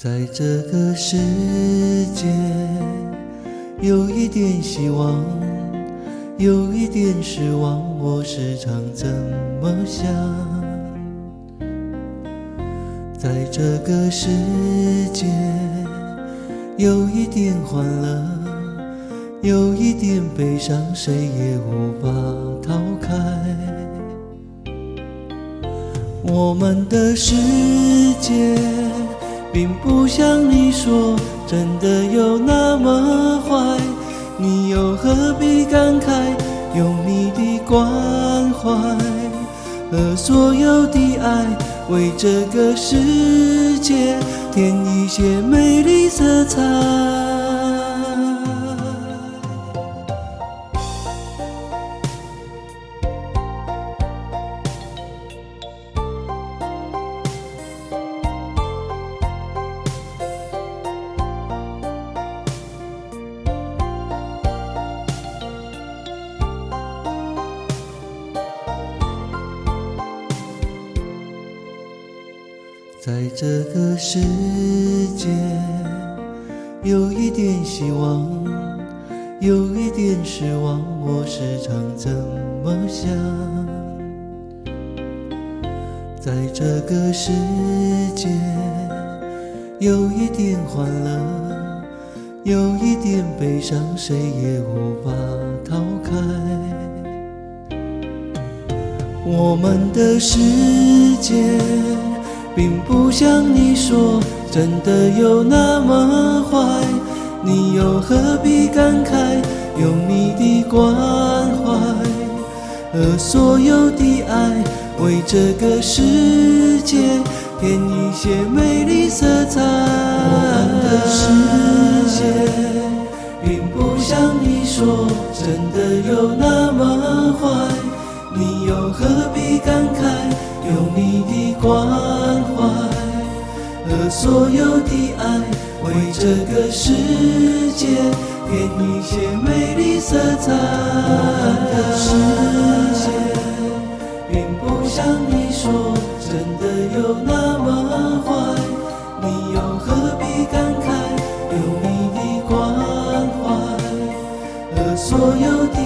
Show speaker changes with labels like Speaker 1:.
Speaker 1: 在这个世界，有一点希望，有一点失望，我时常这么想。在这个世界，有一点欢乐，有一点悲伤，谁也无法逃开。我们的世界并不像你说真的有那么坏，你又何必感慨用你的关怀和所有的爱，为这个世界添一些美丽色彩。在这个世界，有一点希望，有一点失望，我时常这么想。在这个世界，有一点欢乐，有一点悲伤，谁也无法逃开。我们的世界并不像你说真的有那么坏，你又何必感慨用你的关怀和所有的爱，为这个世界添一些美丽色彩。我们的世界并不像你说真的有那么坏，你又何必感慨用你的关怀和所有的爱，为这个世界添一些美丽色彩。我们的世界并不像你说真的有那么坏，你又何必感慨用你的关怀和所有的